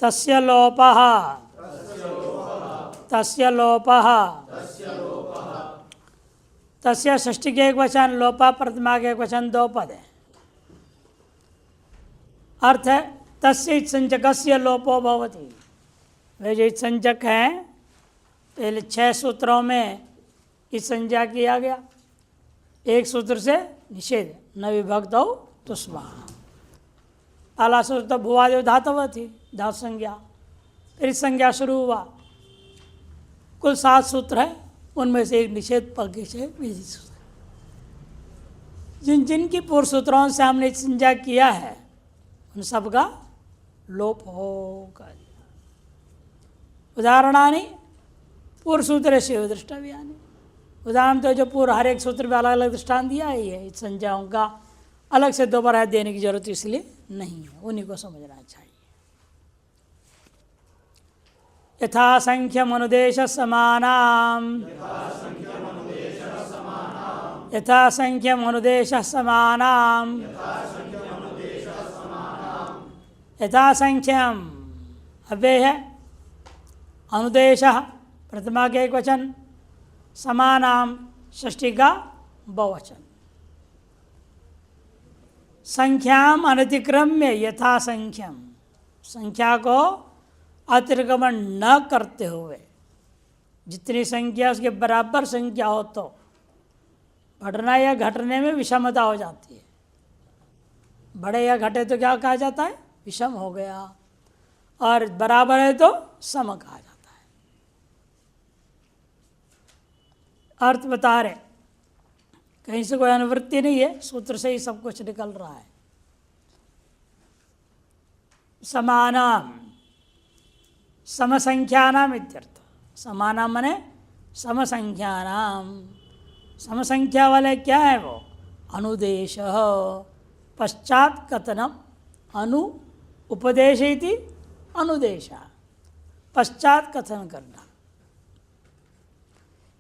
तस्य लोपः तस्य लोपः तस्य षष्ठी के एक वचन, लोपा प्रथमा के एक वचन, दो पद है। अर्थ है तस्य इत्संजकस्य लोपो भवति। वे जो इत्संजक हैं पहले 6 सूत्रों में इत्संज्ञा किया गया, एक सूत्र से निषेध न विभक्त हो तुष्मा। पहला सूत्र तो भुवादेव धातव थी, धातु संज्ञा, फिर संज्ञा शुरू हुआ। कुल 7 सूत्र है, उनमें से एक निषेध पक्ष से विधि सूत्र। जिनकी पूर्व सूत्रों से हमने संज्ञा किया है उन सबका लोप होगा। उदाहरणानि पूर्व सूत्र से दृष्टव्यानि। उदाहरण तो जो पूर्व हर एक सूत्र में अलग अलग दृष्टांत दिया ही है, संज्ञाओं का अलग से दोबारा देने की जरूरत इसलिए नहीं है, उन्हीं को समझना चाहिए। यथा संख्यम अनुदेश समानाम, यथा संख्यम अनुदेश समानाम, यथा संख्यम अव्यय है, अनुदेश प्रथमा के एक वचन, समानाम षष्ठी का बहुवचन। संख्याम अनतिक्रम्य यथा संख्यम, संख्या को अतिक्रमण न करते हुए, जितनी संख्या उसके बराबर संख्या हो तो बढ़ना या घटने में विषमता हो जाती है। बढ़े या घटे तो क्या कहा जाता है, विषम हो गया, और बराबर है तो सम कहा जाता है। अर्थ बता रहे, कहीं से कोई अनुवृत्ति नहीं है, सूत्र से ही सब कुछ निकल रहा है। समानाम समसंख्यानाम इत्यर्थ। समानाम माने समसंख्यानाम। समसंख्या वाले क्या है वो, अनुदेश पश्चात कथनम, अनु उपदेश इति अनुदेश, पश्चात कथन करना।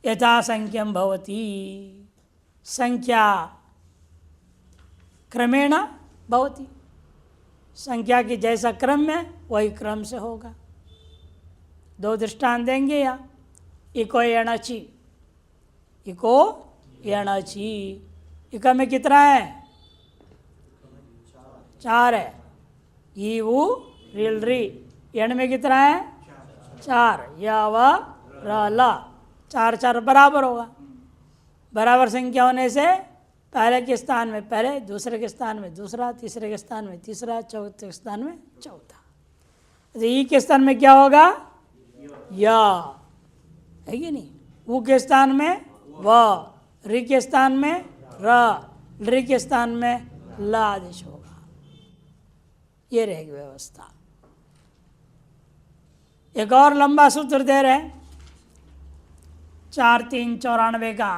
यथा संख्यम भवति, संख्या क्रमेण भवति, संख्या की जैसा क्रम में वही क्रम से होगा। 2 दृष्टांत देंगे यहाँ, इको एणचि, इको एणचि, इका में कितना है, 4 है, ई उ रिल री, एण में कितना है, 4, या व र ला, 4 4 बराबर होगा। बराबर संख्या होने से पहले के स्थान में पहले, दूसरे के स्थान में दूसरा, तीसरे के स्थान में तीसरा, चौथे के स्थान में चौथा। तो ई के स्थान में क्या होगा, या है कि नहीं, उ के स्थान में व, रि के स्थान में र, रि के स्थान में ल आदेश होगा। ये रहेगी व्यवस्था। एक और लंबा सूत्र दे रहे हैं, 4 3 94 का।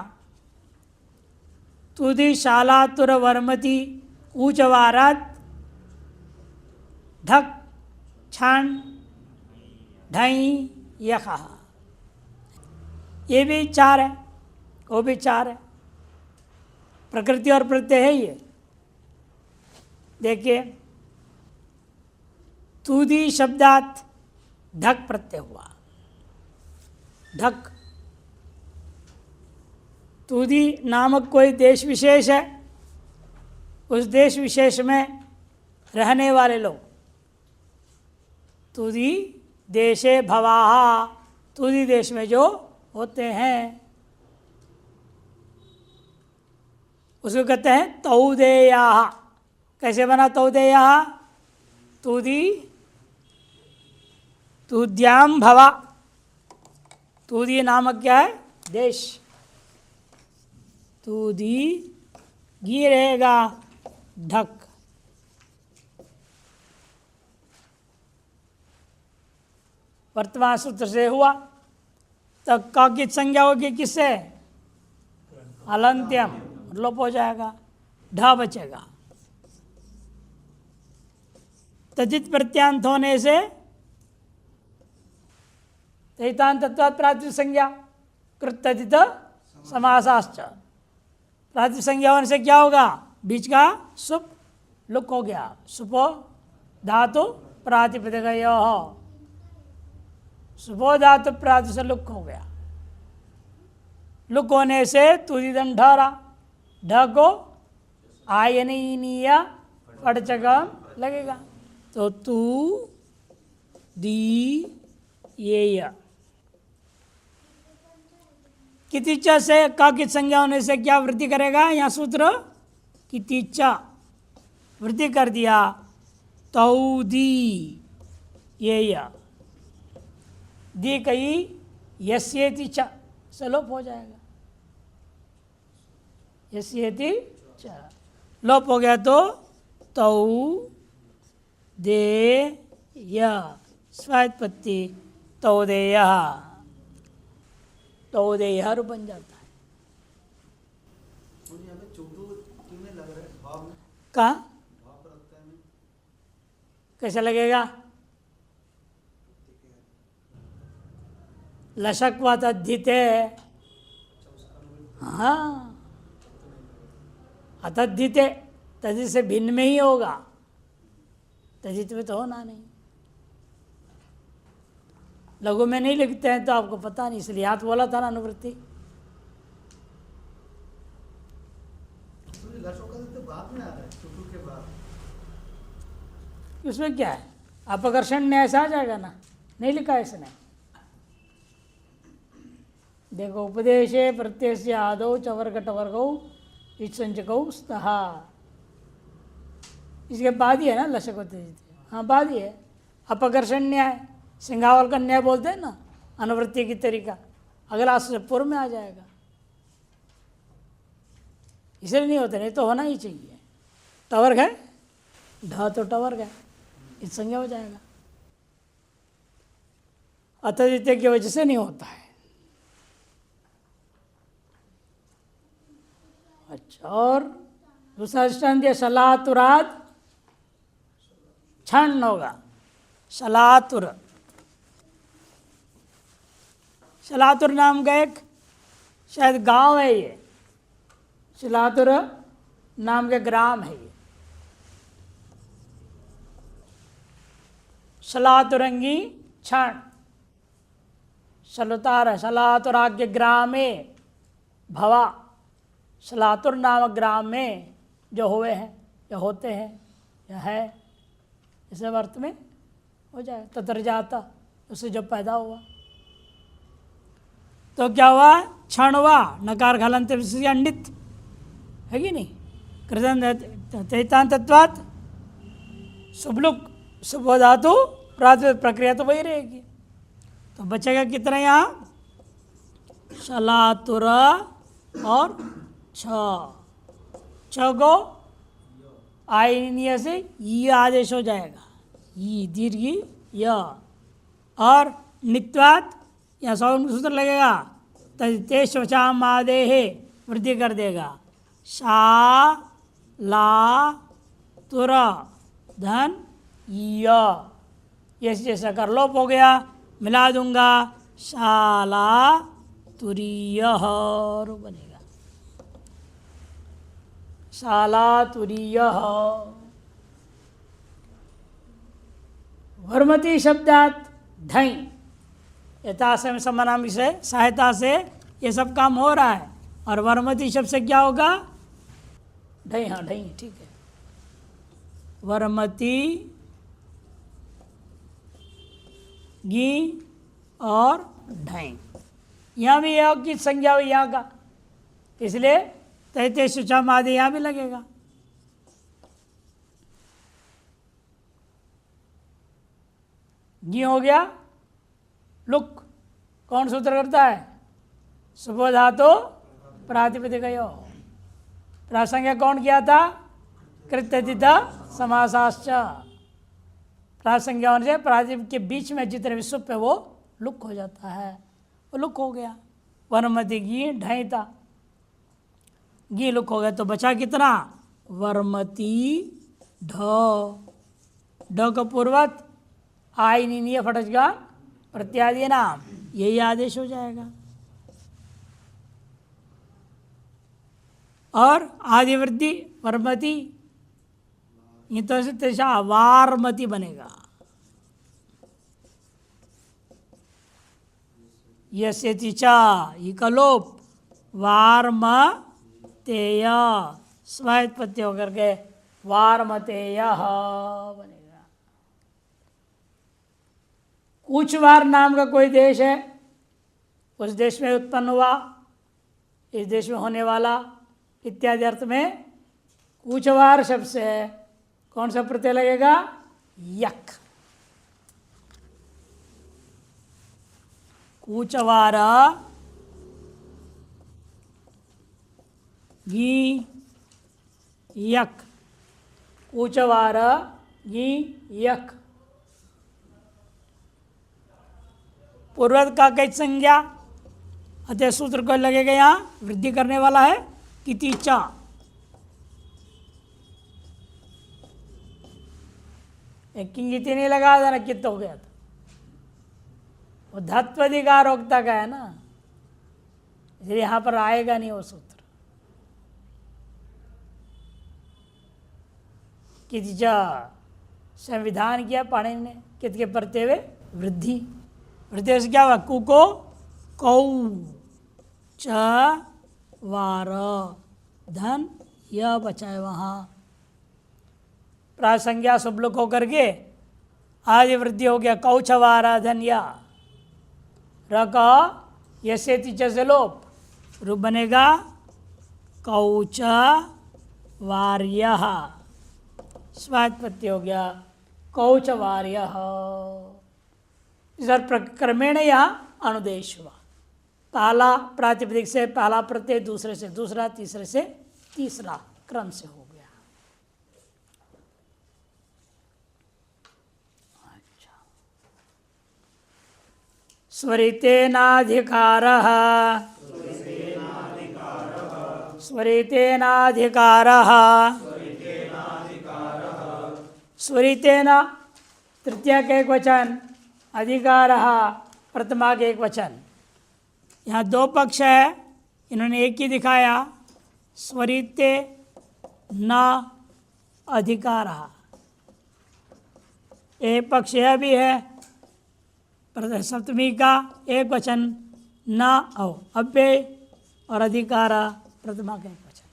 तुदि शाला तुर वर्मति ऊचवारात ढक छान ढई यखा। ये भी 4 है, वो भी 4 है, प्रकृति और प्रत्यय है ये। देखिए, तुदी शब्दात ढक प्रत्यय हुआ, ढक। तुदी नामक कोई देश विशेष है, उस देश विशेष में रहने वाले लोग, तुदी देशे भवाहा, तुदी देश में जो होते हैं उसको कहते हैं तौदेया। कैसे बना तौदेया, तुदी तुद्याम भवा, तुदी नामक क्या है, देश। तुदी घी रहेगा ढक। वर्तमान सूत्र से हुआ तो क की संज्ञा होगी किससे, हलंत्यम, लोप हो जाएगा, ढ बचेगा। तजित प्रत्यांत होने से तैतांत तत्वात् प्रातिपदिक संज्ञा कृत तजित समासाश्च। प्रातिपदिक संज्ञा होने से क्या होगा, बीच का सुप लुक हो गया, सुपो धातु प्रातिपदिकयोः, सुबो धातु प्रातः से लुक हो गया। लुक होने से तुदिदन ढरा, ढ को आयनीय पड़चगम लगेगा, तो तू दी ये कितिचा से का की संज्ञा होने से क्या वृद्धि करेगा? यहाँ सूत्र कितिचा वृद्धि कर दिया, तौदी ये दी कही यस्येति च से लोप हो जाएगा। यस्येति च लोप हो गया तो तौ दे य स्वात्पत्ति तौदेय, तौदेय रूप बन जाता है। कहाँ कैसे लगेगा? लशक्वा तद्धिते, हाँ अतद्धिते तद्धित से भिन्न में ही होगा, तद्धित में तो होना नहीं। लघु में नहीं लिखते हैं तो आपको पता नहीं, इसलिए हाथ बोला था ना अनुवृत्ति। उसमें क्या है? अपकर्षण न्याय से आ जाएगा ना, नहीं लिखा है इसने। देखो उपदेशे प्रत्यय आदौ चवर्गटवर्गौ इत्संचकौ स्तः, इसके बाद ही है ना लशक होते, हाँ बाद ही है। अपकर्षण न्याय सिंघावल का न्याय बोलते हैं ना, अनुवृत्ति की तरीका अगला से पूर्व में आ जाएगा, इसलिए नहीं होता, नहीं तो होना ही चाहिए। टवर्ग है, ढ तो टवर्ग है, इस संज्ञा हो जाएगा। अतद्धिते की वजह से नहीं होता है। अच्छा, और दूसरा दृष्टांत दिया शलातुराद क्षण होगा। शलातुर, शलातुर नाम का एक शायद गांव है ये, शलातुर नाम के ग्राम है ये। शलातुरंगी क्षण, शलुतार शलातुराग्य ग्रामे भवा, शलातुर नामक ग्राम में जो हुए हैं या होते हैं या है, इसे अर्थ में हो जाए। ततर जाता, उससे जब पैदा हुआ तो क्या हुआ? क्षण हुआ, नकार घालंत अंडित है कि नहीं? कृतन तैतांतत्वात् शुभलुक शुभ धातु प्रातिपदिक प्रक्रिया तो वही रहेगी। तो बचेगा कितना यहाँ? शलातुर और छ को आयनीय से ये आदेश हो जाएगा, ये दीर्घी य, और नित्वात यहाँ सूत्र लगेगा, तजते शोचाम आदेह वृद्धि कर देगा। शा ला तुर धन य जैसा कर लोप हो गया, मिला दूंगा शाला तुरीय बनेगा, शाला तुरीय। वर्मति शब्दात धई, यथा से समानाम से सहायता से ये सब काम हो रहा है। और वर्मति शब्द से क्या होगा? ढई, हाँ ढई ठीक है। वर्मति गी और ढई, यहाँ भी योग की संज्ञा हुई यहाँ का, इसलिए तैते शुचम आदि यहाँ भी लगेगा। गी हो गया लुक, कौन सूत्र करता है? सुबह धातु प्रातिपदिकयो। प्रासंज्ञा कौन किया था? कृत्यतिथ समासाश्च। प्रासंज्ञा होने से प्रातिपदिक के बीच में जितने विश्व पे वो लुक हो जाता है, वो लुक हो गया। वर्मति गी ढैता, गी लुक हो गया तो बचा कितना? वर्मति ढ, ढ का पूर्वत आयनीय फटजगा प्रत्यादि नाम, यही आदेश हो जाएगा। और आदिवृद्धि वर्मति, ये तो ऐसा वारमति बनेगा, यस्यति चा इकलोप वार्मतेय स्वायत्पत्ति होकर के वार्मतेय बनेगा। कूचवार नाम का कोई देश है, उस देश में उत्पन्न हुआ, इस देश में होने वाला इत्यादि अर्थ में कूचवार शब्द से कौन सा प्रत्यय लगेगा? यक। कूचवार गी यक, कूचवार गी यक। पूर्वज का कैच संज्ञा अतः सूत्र को लगेगा, यहाँ वृद्धि करने वाला है कितिचा। किंगिति नहीं लगा था ना, कित हो गया था। वो धत्वधिकार रोकता का है ना, इसलिए यहाँ पर आएगा नहीं वो सूत्र। कितिचा संविधान किया पाणिनि ने, कित के प्रत्यय हुए वृद्धि। वृद्धि से क्या हुआ? कु को कौ च वार धन यह बचाए वहाँ प्रासंज्ञा सब लोग होकर के आदि वृद्धि हो गया। कौचवारा धन्या रक यसेति से लोप रूप बनेगा कौच वार्य, स्वात्पत्ति हो गया कौच वार्य। इस क्रमेण यहाँ अनुदेश हुआ। पहला प्रातिपदिक से पहला प्रत्यय, दूसरे से दूसरा, तीसरे से तीसरा क्रम से हो गया। अच्छा, स्वरितेनाधिकारः, स्वरितेनाधिकारः, स्वरितेन तृतीया के एक वचन, अधिकारः प्रथमा के एक वचन। यहाँ दो पक्ष है, इन्होंने एक ही दिखाया। स्वरिते न अधिकारः, एक पक्ष यह भी है सप्तमी का एक वचन न अव्यय और अधिकार प्रथमा का एक वचन।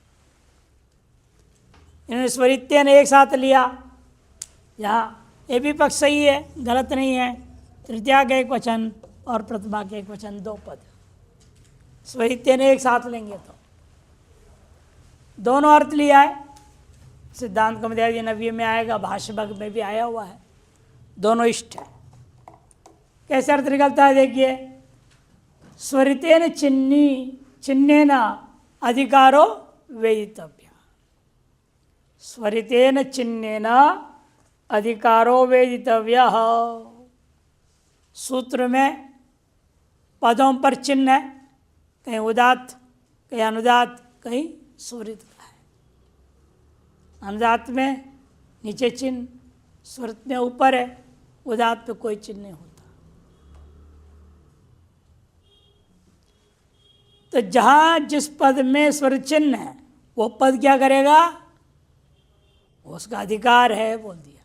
इन्होंने स्वरित्य ने एक साथ लिया। यहाँ ये भी पक्ष सही है, गलत नहीं है। तृतीया का एक वचन और प्रथमा के एक वचन, दो पद स्वरित्य ने एक साथ लेंगे तो दोनों अर्थ लिया है। सिद्धांत कौमुदी नव्य में आएगा, भाष्य भाग में भी आया हुआ है, दोनों इष्ट है। कैसे अर्थ निकलता है देखिए। स्वरितेन चिन्नेन अधिकारो वेदितव्य, स्वरितेन चिन्नेन अधिकारो वेदितव्य। सूत्र में पदों पर चिन्ह है, कहीं उदात्त, कहीं अनुदात्त, कहीं स्वरित का है। अनुदात्त में नीचे चिन्ह, स्वरित में ऊपर है, उदात्त पे कोई चिन्ह नहीं होता। तो जहाँ जिस पद में स्वरित चिन्ह है वो पद क्या करेगा? उसका अधिकार है बोल दिया।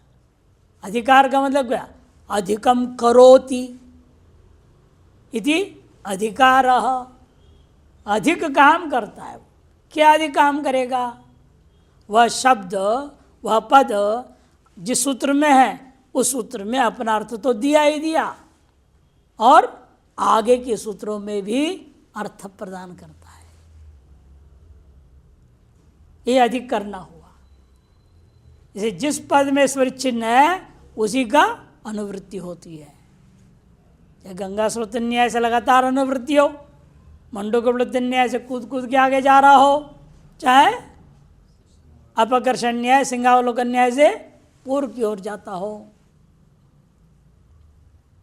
अधिकार का मतलब क्या? अधिकम करोति इति अधिकारः, अधिक काम करता है वो। क्या अधिक काम करेगा? वह शब्द, वह पद जिस सूत्र में है उस सूत्र में अपना अर्थ तो दिया ही दिया, और आगे के सूत्रों में भी अर्थ प्रदान करता है। ये अधिक करना हुआ। जैसे जिस पद में स्वरित चिन्ह है उसी का अनुवृत्ति होती है। या गंगा स्रोत न्याय से लगातार अनुवृत्ति हो, मंडूकवृत्ति न्याय से कूद कूद के आगे जा रहा हो, चाहे अपकर्षण न्याय सिंहावलोकन न्याय से पूर्व की ओर जाता हो।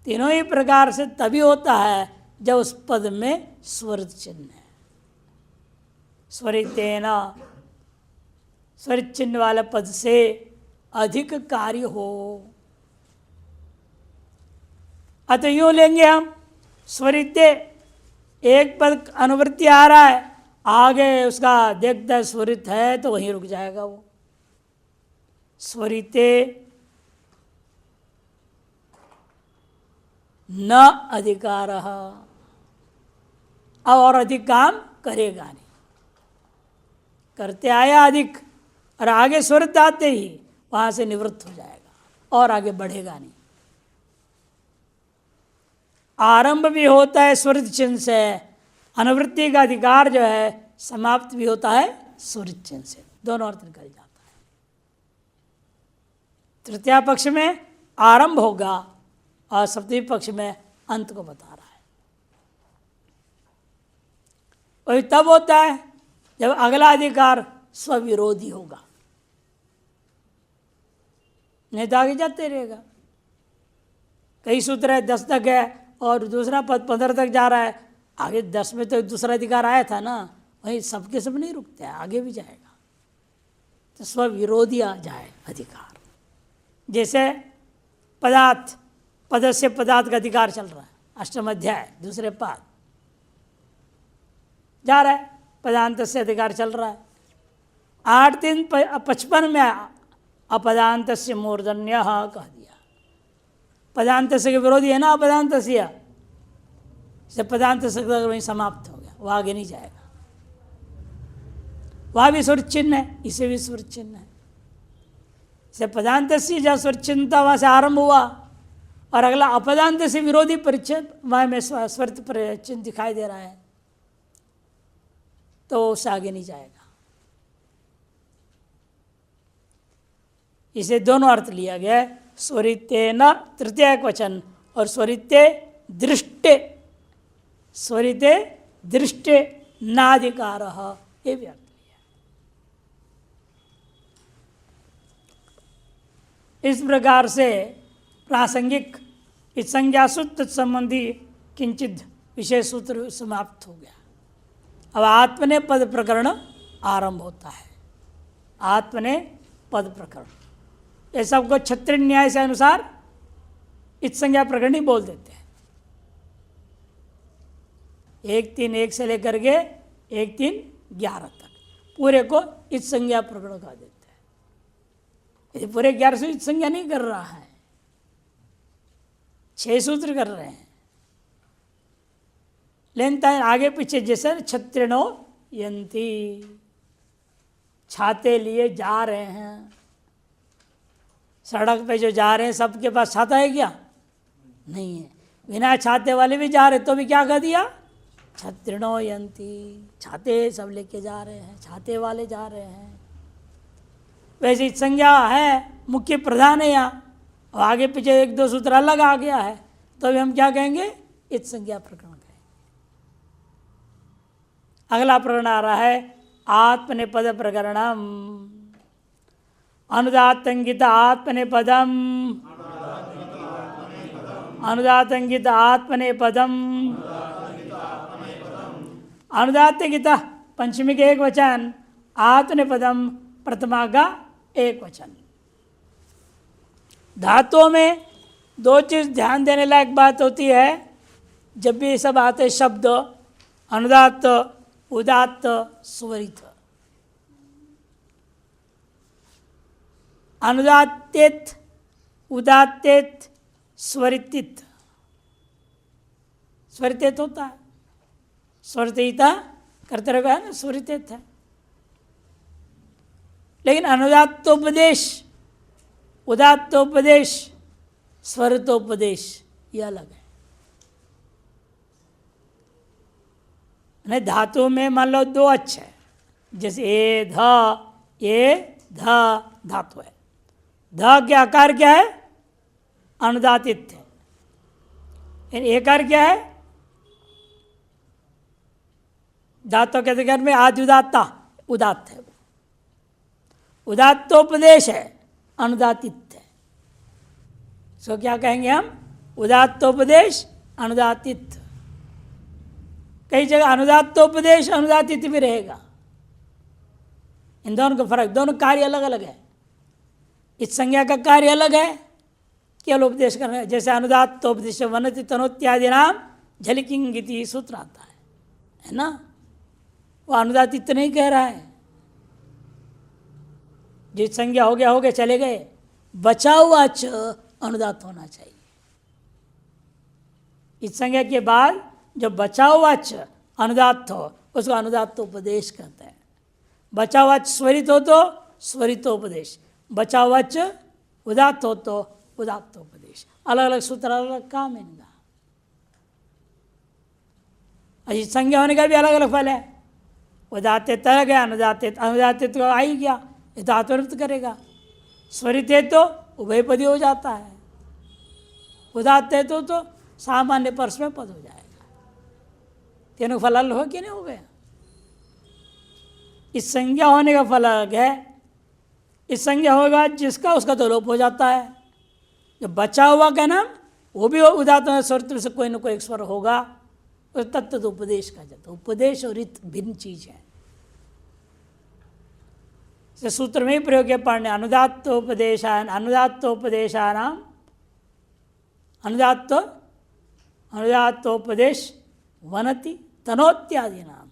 तीनों ही प्रकार से तभी होता है जब उस पद में स्वरित चिन्ह है। स्वरितेन, स्वरित चिन्ह वाले पद से अधिक कार्य हो। अतः यूँ लेंगे हम, स्वरिते एक पद अनुवृत्ति आ रहा है, आगे उसका देखता स्वरित है तो वहीं रुक जाएगा वो। स्वरिते न अधिकारः, और अधिक काम करेगा नहीं। करते आया अधिक और आगे स्वरित आते ही वहां से निवृत्त हो जाएगा और आगे बढ़ेगा नहीं। आरंभ भी होता है स्वरित चिन्ह से, अनुवृत्ति का अधिकार जो है समाप्त भी होता है स्वरित चिन्ह से, दोनों अर्थ निकल जाता है। तृतीया पक्ष में आरंभ होगा और सप्तमी पक्ष में अंत को बता रहा है। वही तब होता है जब अगला अधिकार स्वविरोधी होगा, नहीं तो आगे जाते रहेगा। कई सूत्र है 10 तक है और दूसरा पद 15 तक जा रहा है, आगे 10 में तो दूसरा अधिकार आया था ना, वही सबके सब नहीं रुकते हैं, आगे भी जाएगा। तो स्वविरोधी आ जाए अधिकार। जैसे पदार्थ, पद से पदार्थ का अधिकार चल रहा है, अष्टम अध्याय दूसरे पाद जा रहा है, पदांत से अधिकार चल रहा है। 8-3-55 में अपदांत से मूर्धन्य कह दिया। पदांत से के विरोधी है ना अपदांत से पदांत से वहीं समाप्त हो गया, वो आगे नहीं जाएगा। वहाँ भी स्वरित चिन्ह है, इसे भी स्वरित चिन्ह है। से पदांत से जहाँ स्वरित चिन्ह था वहाँ से आरंभ हुआ और अगला अपदांत से विरोधी परिच्छेद वहाँ में स्वरित चिन्ह दिखाई दे रहा है, तो उससे आगे नहीं जाएगा। इसे दोनों अर्थ लिया गया है, स्वरिते न तृतीय वचन और स्वरिते दृष्टे, स्वरिते दृष्टे नाधिकार, ये भी अर्थ लिया। इस प्रकार से प्रासंगिक इस संज्ञा सूत्र संबंधी किंचित विशेष सूत्र समाप्त हो गया। अब आत्मने पद प्रकरण आरंभ होता है। आत्मने पद प्रकरण ये सबको क्षत्रिय न्याय से अनुसार इस संज्ञा प्रकरण ही बोल देते हैं। 1-3-1 से लेकर के 1-3-11 तक पूरे को इस संज्ञा प्रकरण कह देते हैं। ये पूरे 11 से इस संज्ञा नहीं कर रहा है, 6 सूत्र कर रहे हैं। लेकिन आगे पीछे जैसे क्षत्रिणो यंती, छाते लिए जा रहे हैं, सड़क पे जो जा रहे हैं सबके पास छाता है क्या? नहीं है। बिना छाते वाले भी जा रहे तो भी क्या कह दिया? क्षत्रिणो यंती, छाते सब लेके जा रहे हैं, छाते वाले जा रहे हैं। वैसे संज्ञा है, मुख्य प्रधान है यहाँ, और आगे पीछे 1-2 सूत्र अलग आ गया है, तो अभी हम क्या कहेंगे? इस संज्ञा प्रकरण कहेंगे। अगला प्रकरण आ रहा है आत्मनेपद प्रकरणम। अनुदातंगित आत्मनेपदम, अनुदातंगित आत्मनेपदम, अनुदातंगित पंचमी के 1 वचन, आत्मनेपदम प्रथमा का 1 वचन। धातुओं में 2 चीज़ ध्यान देने लायक बात होती है। जब भी ये सब आते शब्द अनुदात्त, उदात्त, स्वरित। अनुदात्तेत, उदात्तेत, स्वरितित। स्वरितित होता है, स्वरितिता कर्तव्य है ना, स्वरितित है। लेकिन अनुदात्तोपदेश, उदात्तोपदेश, स्वरितोपदेश ये अलग है। धातु में मान लो 2 अच्छे है, जैसे ए ध धातु है। ध के आकार क्या है? अनुदातित है। एकार क्या है? धातु के अधिकार में आद्युदात्ता, उदात्त है। उदात्तोपदेश है, अनुदातित है। सो क्या कहेंगे हम? उदात्तोपदेश, अनुदातित। कई जगह अनुदात्तोपदेश अनुदातित भी रहेगा। इन दोनों का फर्क, दोनों कार्य अलग अलग है। इस संज्ञा का कार्य अलग है, केवल उपदेश करना है। जैसे अनुदात्तोपदेश वनति तनोत्यादि नाम झलिकिंगिति सूत्र आता है ना, वो अनुदातित नहीं कह रहा है। जिस संज्ञा हो गया चले गए, बचा हुआ च अनुदात होना चाहिए। इस संज्ञा के बाद जो बचा हुआ च अनुदात्त हो उसको अनुदात्तोपदेश कहते हैं। बचावच स्वरित हो तो स्वरितोपदेश, बचावच उदात्त हो तो उदात्तोपदेश। अलग अलग सूत्र, अलग अलग काम है इनका। अजी संज्ञा होने का भी अलग अलग फल है। उदात्ते तरह गया, अनुदात्ते अनुदात्ते तो आ ही गया, ये तो आत्मनिर्भर करेगा। स्वरित है तो उभयपदी हो जाता है, उदात्त है तो सामान्य परस में पद हो जाएगा। तीनों फल अलग हो कि नहीं हो गया। इस संज्ञा होने का फल अलग है। इस संज्ञा होगा जिसका उसका तो लोप हो जाता है। जो बचा हुआ का नाम वो भी उदात्त स्वर से कोई ना कोई एक स्वर होगा, उस तत्व तो उपदेश कहा जाता है। उपदेश और रित भिन्न चीज है। इस सूत्र में ही प्रयोग किया पढ़ने, अनुदात्तोपदेशानाम अनुदात्तोपदेश वनति तनोत्यादि नाम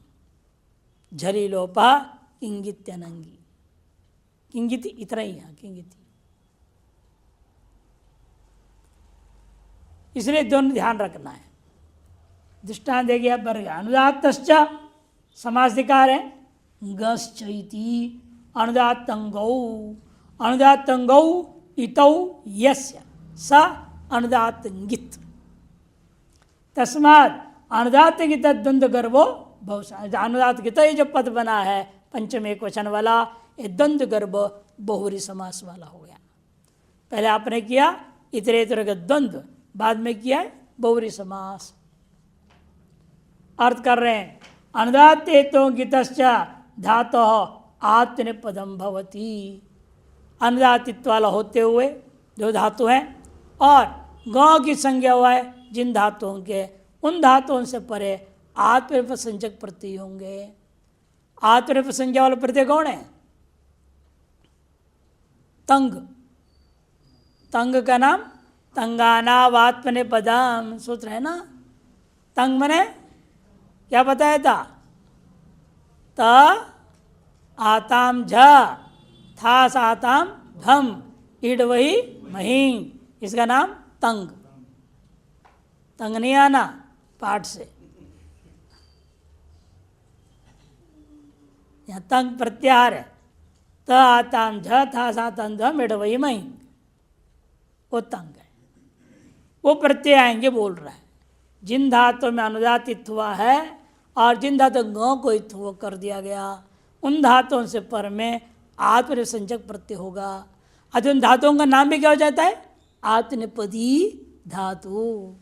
झरीलोपा किंगित्यनंगी। किंगिति इतना ही है, किंगिति। इसलिए दोनों ध्यान रखना है। दृष्टांत दे गया वर्ग अनुदात्तश्च समासधिकार है गश्चैति अनुदात्तंगौ अनुदात्तंगौ इतौ यस्य स अनुदात्तंगित तस्मात् अनुदात्तंगित द्वंद्व गर्भो बहुशा। अनुदात्तंगित ये जो पद बना है पंचम एक वचन वाला, ये द्वंद्व गर्भ बहुरी समास वाला हो गया। पहले आपने किया इतरेतर का द्वंद्व, बाद में किया है बहुरी समास। अर्थ कर रहे हैं अनुदात्ते तो गितश्च धातो आत्मनेपदम भवति। अनुदातित्व वाला होते हुए जो धातु हैं और गौ की संज्ञा हुआ है जिन धातुओं के, उन धातुओं से परे आत्मनिपसंजक प्रत्यय होंगे। आत्मनिपसंज्ञा वाला प्रत्यय कौन है? तंग। तंग का नाम तंगानावात्मनेपदम सूत्र है ना। तंग मने क्या बताया था? त आताम झ था साताम धम इड वही महींग, इसका नाम तंग। तंग नहीं आना पाठ से। यहाँ तंग प्रत्याहार है। त आताम झ था साताम धम इड वही महींग, वो तंग है। वो प्रत्यय आएंगे बोल रहा है। जिन धातुओं में अनुदातित्व हुआ है और जिन धातु गौ को इत्व कर दिया गया, उन धातुओं से पर में आत्मनिपसंजक प्रत्यय होगा। अतः उन धातुओं का नाम भी क्या हो जाता है? आत्मनेपदी धातु।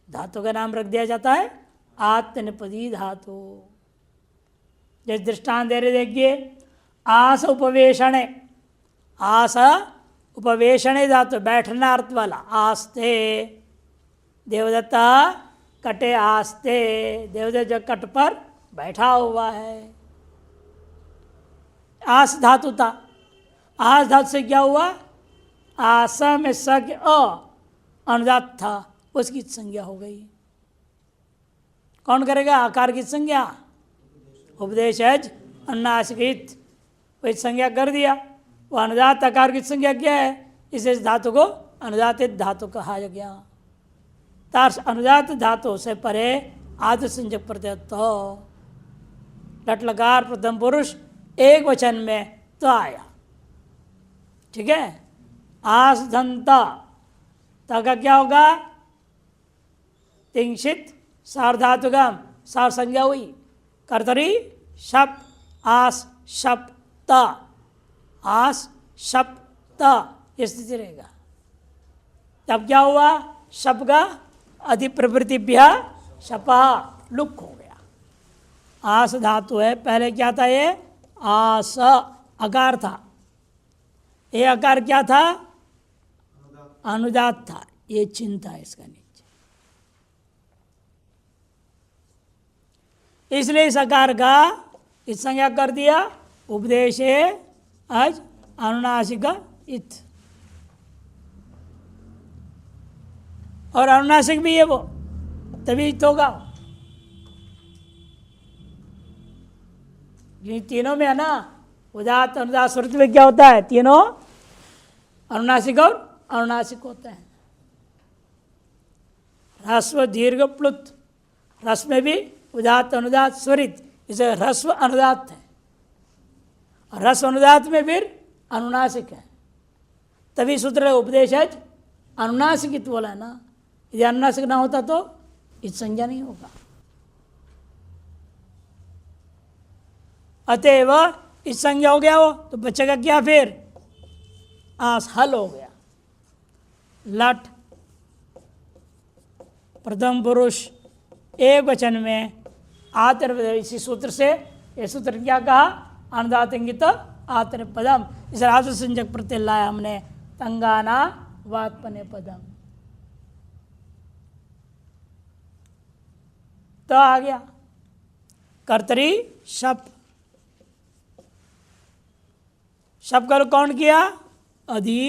धातु का नाम रख दिया जाता है आत्मनेपदी धातु। जैसे दृष्टांत दे रहे देखिए, आस उपवेशणे, आस उपवेशणे धातु बैठना अर्थ वाला। आस्ते देवदत्ता कटे आस्ते, देवदत्त जो कट पर बैठा हुआ है। आस धातु था, आस धातु से क्या हुआ? आस में स के अनुदात था, उसकी संज्ञा हो गई। कौन करेगा आकार की संज्ञा? उपदेशज अनुनासिक, वही संज्ञा कर दिया। वो अनुदात आकार की संज्ञा क्या है? इस धातु को अनुदातित धातु कहा गया। तार्स अनुदात धातु से परे आदि संजक प्रत्यय तो लट लकार प्रथम पुरुष एक वचन में तो आया। ठीक है। आस धंता का क्या होगा? तिंशित सार्धातुगम, सार संज्ञा हुई। कर्तरी शप आस शप त, आस शप त, ये स्थिति रहेगा। तब क्या हुआ? शप का अधिप्रवृत्तिभ्य शपा लुक हो गया। आस धातु है, पहले क्या था? ये आस अकार था। ये अकार क्या था? अनुदात था। ये चिंता है इसका नीचे, इसलिए इस अकार का इस संज्ञा कर दिया उपदेश आज अनुनासिक इत। और अनुनासिक भी है वो, तभी इत होगा। ये तीनों में है ना, उदात अनुदात स्वरित में क्या होता है? तीनों अनुनासिक और अनुनासिक होते हैं। ह्रस्व दीर्घ प्लुत रस में भी उदात्त अनुदात स्वरित, इसे ह्रस्व अनुदात है, और रस अनुदात में फिर अनुनासिक है। तभी सूत्र उपदेशज अनुनासिक बोला है ना। यदि अनुनासिक ना होता तो इस संज्ञा नहीं होगा। अतएव इस संज्ञा हो गया वो, तो बचेगा क्या फिर? आस हल हो गया। लट प्रथम पुरुष एक वचन में आतर, इसी सूत्र से ये सूत्र क्या कहा? अनुदात इंगित आतर पदम, इस राजु संजक प्रत्यय लाया हमने, तंगाना वात्पने पदम। तो आ गया कर्तरी शप। शप कर कौन किया? अधि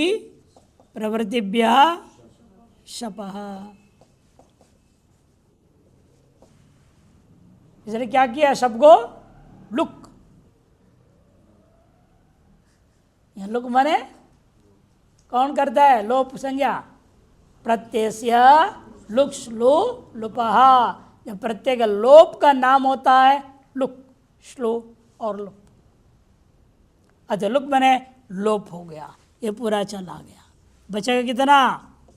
प्रवृत्तिभ्य शपः। इसने क्या किया? शब्द को लुक, यह लुक माने कौन करता है? लोप संज्ञा। प्रत्यय लुक श्लो लुपः, जब प्रत्यय का लोप का नाम होता है लुक, श्लो और लुप। अच्छा, लुक माने लोप हो गया, ये पूरा चला गया। बचेगा कितना?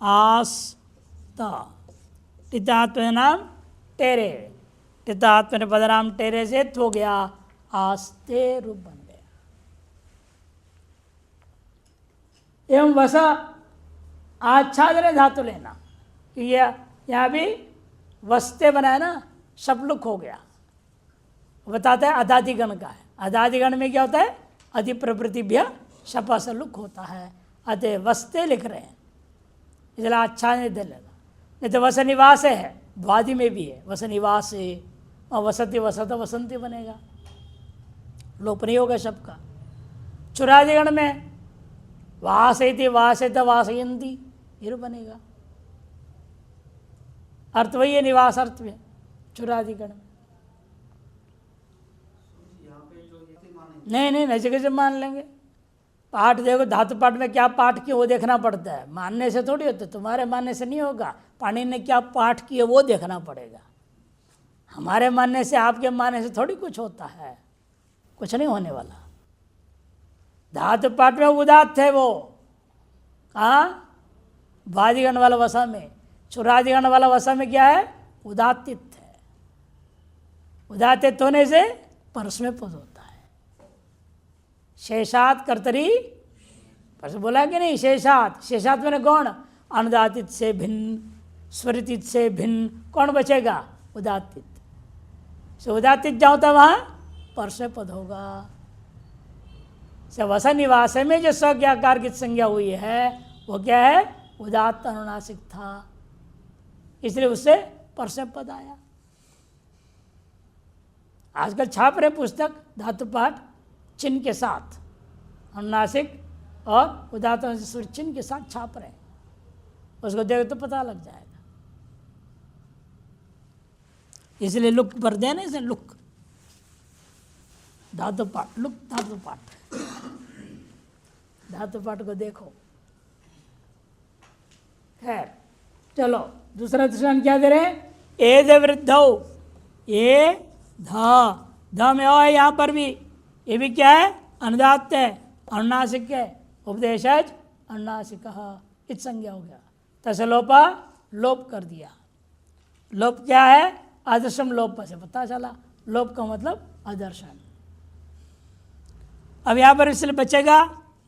आस टितात्म नाम टेरे, टितात्म पदनाम टेरे से हो गया आस्ते रूप बन गया। एवं वस आच्छादन धातु लेना, कि यहाँ भी वस्ते बनाया ना, शपलुक हो गया। बताता है अदादिगण का है। अदादिगण में क्या होता है? अधि प्रवृत्तिभ्य शपा से लुक होता है। अतः वस्ते लिख रहे हैं, इसलिए अच्छा नहीं दे लेना। नहीं तो वस निवास है, द्वादि में भी है वस निवास है, और वसति वसत वसंती बनेगा, लोप नहीं होगा शब्द का। चुरादिगण में वासयति वासयत वासयंती, ये बनेगा। अर्थ वही है, निवास अर्थ में चुरादिगण में। नहीं नहीं, जगह से मान लेंगे। पाठ देखो, धातु पाठ में क्या पाठ किया वो देखना पड़ता है, मानने से थोड़ी होता है। तुम्हारे मानने से नहीं होगा, पाणिनि ने क्या पाठ किया वो देखना पड़ेगा। हमारे मानने से, आपके मानने से थोड़ी कुछ होता है, कुछ नहीं होने वाला। धातु पाठ में उदात्त है वो, कहाँ? वादिगण वाला वसा में। चुरादिगण वाला वसा में क्या है? उदात्तित है। उदात्तित होने से परस्मै पद होता है। शेषात कर्तरी, परस बोला कि नहीं? शेषात, शेषात मैंने कौन? अनुदातित से भिन्न, स्वरितित से भिन्न कौन बचेगा? उदात्तित। से उदात्तित जहाँ होता वहाँ परस्मै पद होगा। से वसन निवास में जो स क्या आकार की संज्ञा हुई है वो क्या है? उदात्त अनुनासिक था, इसलिए उससे परस्मै पद आया। आजकल छाप रहे पुस्तक धातु पाठ चिन्ह के साथ, अनुनासिक और उदात्त चिन्ह के साथ छाप रहे, उसको देखो तो पता लग जाएगा। इसलिए लुक भर देने से लुक धातु पाठ, लुक धातु पाठ, धातु पाठ को देखो। खैर चलो, दूसरा दृष्टांत क्या दे रहे हैं? एद वृद्धौ, ये ध में है यहाँ पर भी, ये भी क्या है? अनुदात्त है, अनुनासिक है। उपदेशज अनुनासिक इत संज्ञा हो गया। तसे लोपा, लोप कर दिया। लोप क्या है? आदर्शम लोप से पता चला, लोप का मतलब आदर्शन। अब यहाँ पर इसलिए बचेगा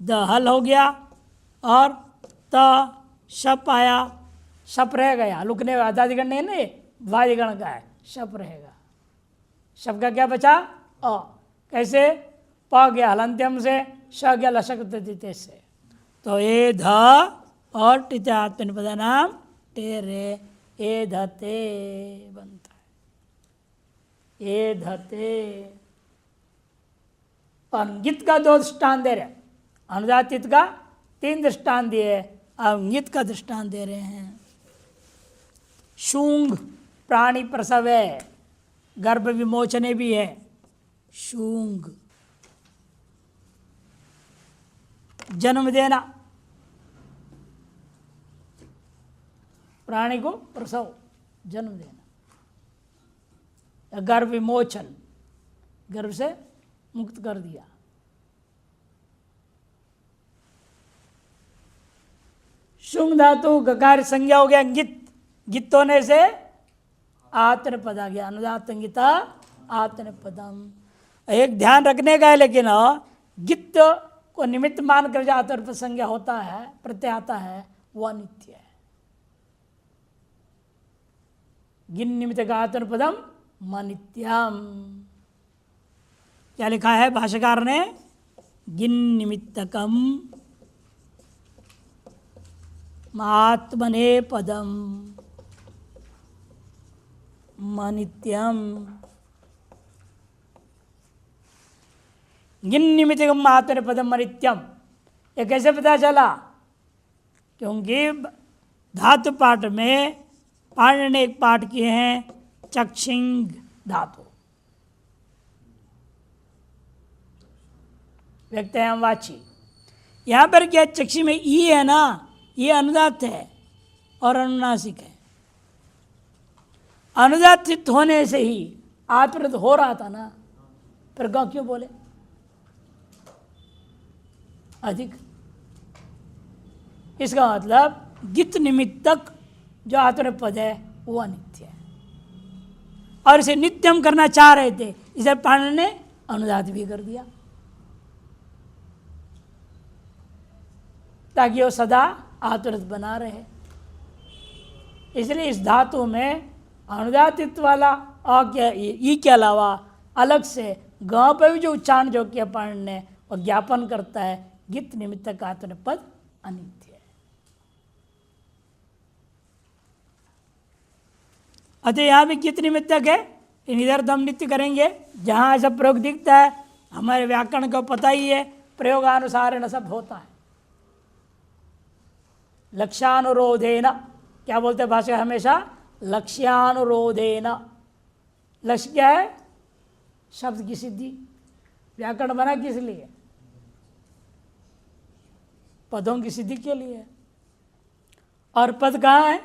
द हल हो गया, और त शप आया, शप रहेगा। यहाँ लुकने आदादिगण नहीं है, वादिगण का है, शप रहेगा। शप का क्या बचा? अ। कैसे? प गया हलंत्यम से, श गया लशक दिते से। तो ए ध और टित्यात्मन पद नाम टेरे, ए धते बनता है, ए धते। अंगित का 2 दृष्टांत दे रहे, अनुदात्तित का 3 दृष्टांत दिए, अंगित का दृष्टांत दे रहे हैं। शूंग प्राणी प्रसव है, गर्भ विमोचने भी है। शूंग जन्म देना, प्राणी को प्रसव जन्म देना। गर्भ विमोचन, गर्भ से मुक्त कर दिया। शुंग धातु गकार संज्ञा हो गया गित, गित होने से आत्मनेपद आ गया, अनुदात्तंगिता आत्मनेपदम। एक ध्यान रखने का है लेकिन गित को निमित्त मानकर जो आत्मनेपद संज्ञा होता है, प्रत्यय आता है, वह अनित्य है। गिन निमित्त का आत्मनेपदम मनित्यम। क्या लिखा है भाष्यकार ने? गिन निमित्तकम आत्मने पदम मनित्यम। गिन निमित्तकम आत्मने पदम मनित्यम, ये कैसे पता चला? क्योंकि धातु पाठ में पाणिनि ने एक पाठ किए हैं चक्षिंग धातु, व्यक्तयाम वाची। यहां पर क्या चक्षु में ई है ना, ये अनुदात्त है और अनुनासिक है। अनुदात्त होने से ही आत्मनिपद हो रहा था ना, फिर गाँव क्यों बोले अधिक? इसका मतलब गित निमित्तक जो आत्मनिपद है वो अनित्य है, और इसे नित्यम करना चाह रहे थे, इसे पाणिनि ने अनुदात भी कर दिया ताकि वो सदा आत्मनिपद बना रहे। इसलिए इस धातु में अनुदातित्व वाला ई के अलावा अलग से ग पर भी जो उच्चारण जो किया पाणिनि ने, वो ज्ञापन करता है गित निमित्तक आत्मनिपद अनित्य है। अतः यहाँ भी गित निमित्तक है, इधर हम नित्य करेंगे। जहाँ ऐसा प्रयोग दिखता है, हमारे व्याकरण को पता ही है, प्रयोगानुसार न सब होता है। लक्ष्यानुरोधेन, क्या बोलते हैं भाषा हमेशा? लक्ष्यानुरोधेन। लक्ष्य क्या है? शब्द की सिद्धि। व्याकरण बना किस लिए? पदों की सिद्धि के लिए। और पद कहाँ है?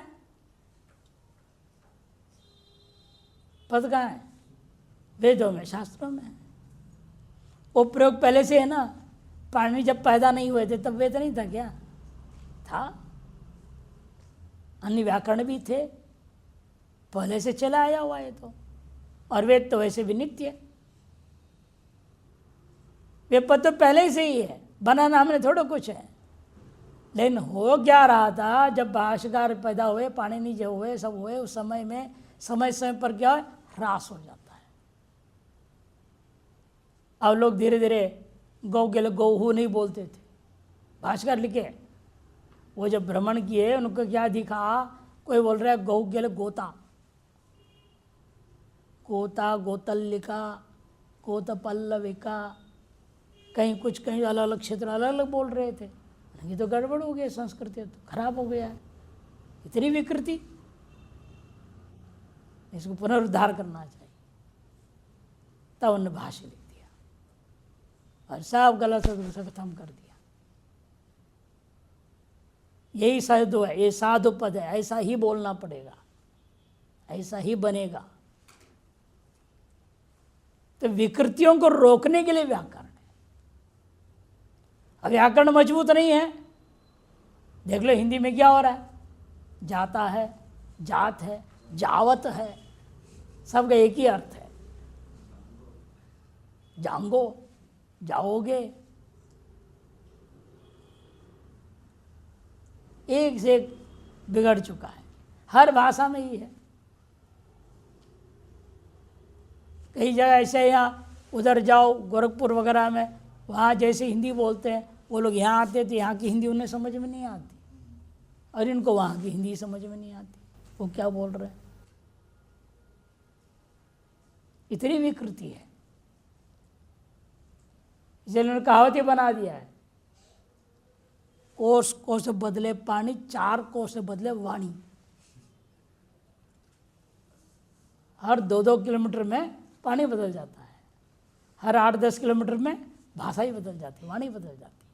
पद कहाँ है? वेदों में, शास्त्रों में। वो प्रयोग पहले से है ना। पाणिनि जब पैदा नहीं हुए थे तब वेद नहीं था क्या? था। अन्य व्याकरण भी थे, पहले से चला आया हुआ है तो। और वेद तो वैसे भी नित्य, वे पद तो पहले ही से ही है, बनाना हमने थोड़ा कुछ है। लेकिन हो क्या रहा था, जब भाष्यकार पैदा हुए, पाणिनि जो हुए, सब हुए, उस समय में समय समय पर क्या ह्रास हो जाता है। अब लोग धीरे धीरे गौ के लिए गौहू नहीं बोलते थे। भाष्यकार लिखे, वो जब भ्रमण किए उनको क्या दिखा, कोई बोल रहा है गौ के लिए गोता, गोता गोतल्लिका, गोतपल्लविका, कहीं कुछ, कहीं अलग अलग क्षेत्र अलग अलग बोल रहे थे। ये तो गड़बड़ हो गया, संस्कृति तो खराब हो गया है, इतनी विकृति, इसको पुनरुद्धार करना चाहिए। तब उन्होंने भाष्य लिख दिया और सब गलत से खत्म कर दिया। यही साधु है, ये साधु पद है, ऐसा ही बोलना पड़ेगा, ऐसा ही बनेगा। तो विकृतियों को रोकने के लिए व्याकरण है। अब व्याकरण मजबूत नहीं है, देख लो हिंदी में क्या हो रहा है, जाता है, जात है, जावत है, सबका एक ही अर्थ है। जाओगे, जाओगे, एक से एक बिगड़ चुका है, हर भाषा में ही है। कई जगह ऐसे, यहाँ उधर जाओ गोरखपुर वगैरह में, वहाँ जैसे हिंदी बोलते हैं, वो लोग यहाँ आते थे, यहाँ की हिंदी उन्हें समझ में नहीं आती, और इनको वहाँ की हिंदी समझ में नहीं आती, वो क्या बोल रहे हैं। इतनी विकृति है, इसलिए उन्होंने कहावत ही बना दिया है, कोस को से बदले पानी, चार को से बदले वाणी। हर 2-2 किलोमीटर में पानी बदल जाता है, हर 8-10 किलोमीटर में भाषा ही बदल जाती है, वाणी बदल जाती है।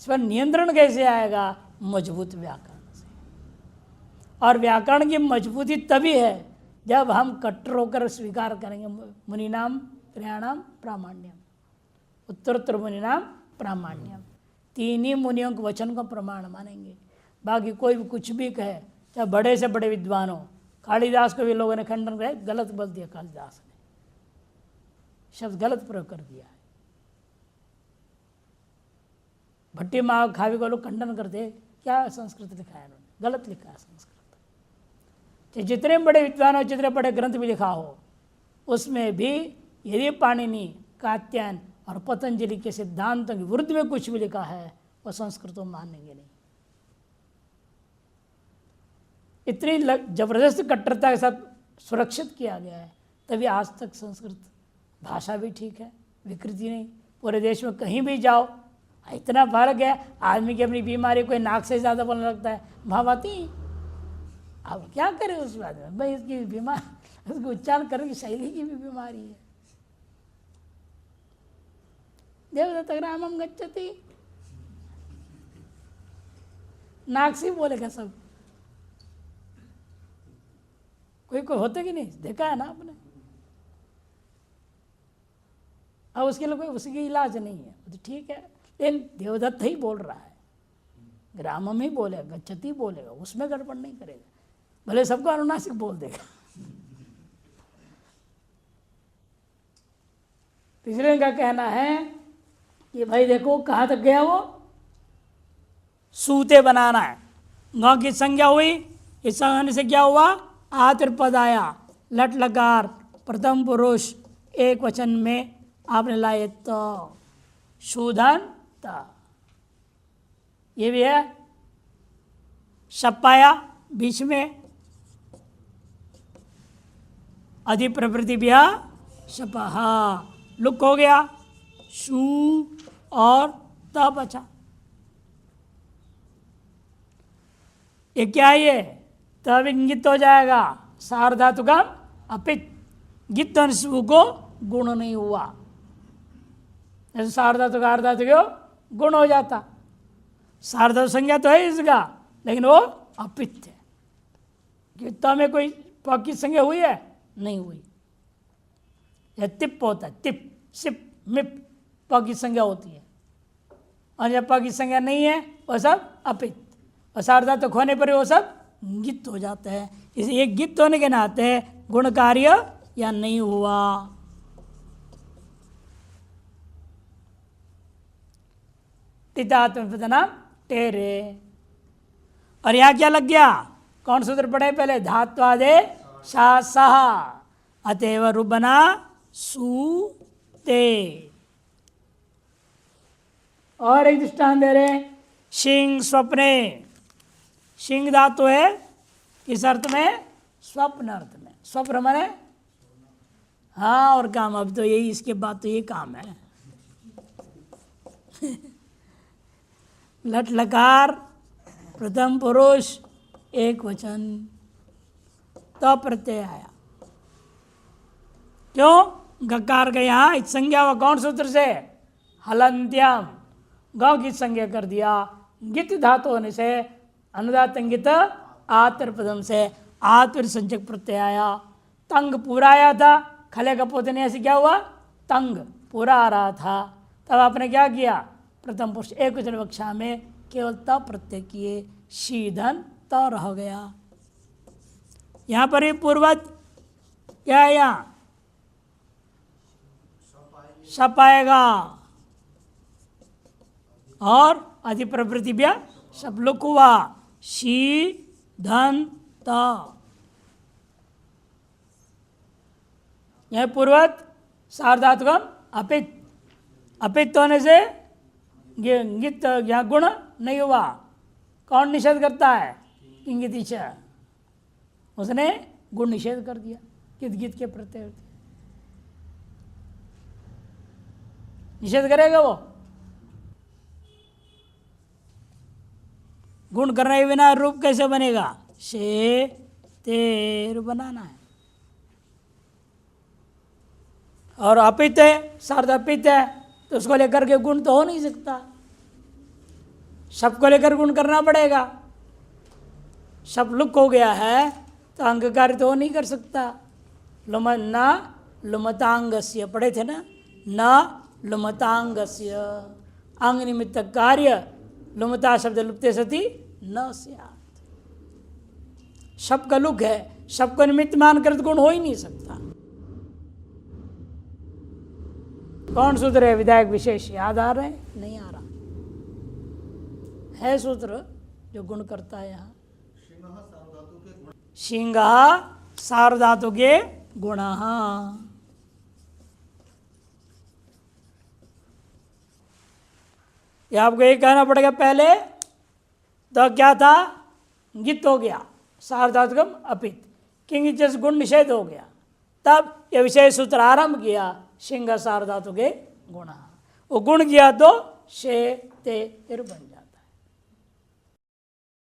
इस पर नियंत्रण कैसे आएगा? मजबूत व्याकरण से। और व्याकरण की मजबूती तभी है जब हम कट्टर होकर स्वीकार करेंगे मुनिनाम त्रयाणाम प्रामाण्यम, उत्तरोत्तर मुनिनाम प्रामाण्यम, तीन ही मुनियों के वचन को प्रमाण मानेंगे। बाकी कोई भी कुछ भी कहे, चाहे बड़े से बड़े विद्वान हो। कालिदास को भी लोगों ने खंडन किया, गलत बोल दिया कालिदास ने, शब्द गलत प्रयोग कर दिया है। भट्टी महाकाव्य को लोग खंडन करते, क्या संस्कृत लिखा है उन्होंने, गलत लिखा है संस्कृत। जितने बड़े विद्वान हो, जितने बड़े ग्रंथ भी लिखा हो, उसमें भी यदि पाणिनि, कात्यायन और पतंजलि के सिद्धांतों के विरुद्ध में कुछ भी लिखा है, वो संस्कृत को मानेंगे नहीं। इतनी जबरदस्त कट्टरता के साथ सुरक्षित किया गया है, तभी आज तक संस्कृत भाषा भी ठीक है, विकृति नहीं। पूरे देश में कहीं भी जाओ, इतना फर्क है। आदमी की अपनी बीमारी कोई नाक से ज़्यादा बोलने लगता है भावाती, अब क्या करें उस बात में, भाई इसकी बीमार, उसको उच्चारण करने की शैली की भी बीमारी है। देवदत्त ग्रामम गच्छति, नाक से बोलेगा सब। कोई कोई होता कि नहीं, देखा है ना आपने। अब उसके लिए कोई उसकी इलाज नहीं है, तो ठीक है, लेकिन देवदत्त ही बोल रहा है, ग्रामम ही बोलेगा, गच्छति बोलेगा, उसमें गड़बड़ नहीं करेगा, भले सबको अनुनासिक बोल देगा। तीसरे का कहना है कि भाई देखो कहाँ तक गया वो, सूते बनाना है। गांव की संज्ञा हुई, इस संज्ञा से क्या हुआ, आतिर पद आया, लट लकार प्रथम पुरुष एक वचन में आपने लाए तो शूधन ता, ये भी है। शप आया बीच में, अधिप्रवृत्ति भी शपहा, लुक हो गया, शू और त बचा। ये क्या है, ये तब इंगित हो जाएगा सार्वधातु का अपित, गित शु को गुण नहीं हुआ, जैसे सार्वधातु का अर्धातु क्यों गुण हो जाता। सार्वधातु संज्ञा तो है इसका, लेकिन वो अपित है। गित्ता में कोई प की संज्ञा हुई है, नहीं हुई। यह तिप होता है, तिप सिप मिप प की संज्ञा होती है, और जब प की संज्ञा नहीं है वो सब अपित, और सार्वधातु होने पर वो सब गित हो जाता है। इसे एक गित होने के नाते गुण कार्य या नहीं हुआ। तितात्मना टेरे, और यहाँ क्या लग गया, कौन सूत्र पढ़े पहले, धात्वादे शासह अतएव रुबना सूते। और एक दृष्टांत दे रहे, शिंग स्वप्ने, शिंग धातु है किस अर्थ में, स्वप्न अर्थ में। स्वप्न माने हाँ, और काम, अब तो यही, इसके बाद तो ये काम है। लट लकार प्रथम पुरुष एक वचन, तो प्रत्यय आया। क्यों, गकार का यहाँ संज्ञा हुआ कौन सूत्र से, हलंत्यम, गांव की संज्ञा कर दिया। गित धातु होने से अनुदात अंगित आतर पदम से आतर संचक प्रत्यय आया। तंग पूरा आया था, खले का पोतने से क्या हुआ, तंग पूरा आ रहा था, तब आपने क्या किया, प्रथम पुरुष एक वचन कक्षा में केवल त प्रत्यय किए, शीधन त रह गया। यहाँ पर ही पूर्वज क्या है, यहाँ शप आएगा, और अधिप्रवृत्ति भी शप लुक हुआ, शी धन त। यह पूर्वज सार्वधातुकम अपित, अपित होने से गित यहाँ गुण नहीं हुआ। कौन निषेध करता है, इंगित, उसने गुण निषेध कर दिया, कित गित के प्रत्यय निषेध करेगा वो। गुण करने के बिना रूप कैसे बनेगा, शे तेर बनाना है। और अपित है, सार्वधातुक है, तो उसको लेकर के गुण तो हो नहीं सकता, सबको लेकर गुण करना पड़ेगा। शब्द लुक हो गया है तो अंगकारित हो नहीं कर सकता। लुम न लुमतांगस्य पढ़े थे ना, न लुमतांगस्य अंग निमित्त कार्य लुमता शब्द लुप्ते सती न स्यात्। शब्द का लुक है, शब्द को निमित्त मानकर गुण हो ही नहीं सकता। कौन सूत्र है? विधायक विशेष याद आ रहे हैं? नहीं आ रहा है सूत्र जो गुण करता है यहाँ। सिंह सार्वधातु के गुण। ये आपको एक कहना पड़ेगा पहले, तो क्या था? गित हो गया, सार्वधातुकम अपित, किंग जस गुण निषेध हो गया। तब यह विशेष सूत्र आरंभ किया, सिंह सार्वधातु के गुण। वो गुण किया तो शे ते बन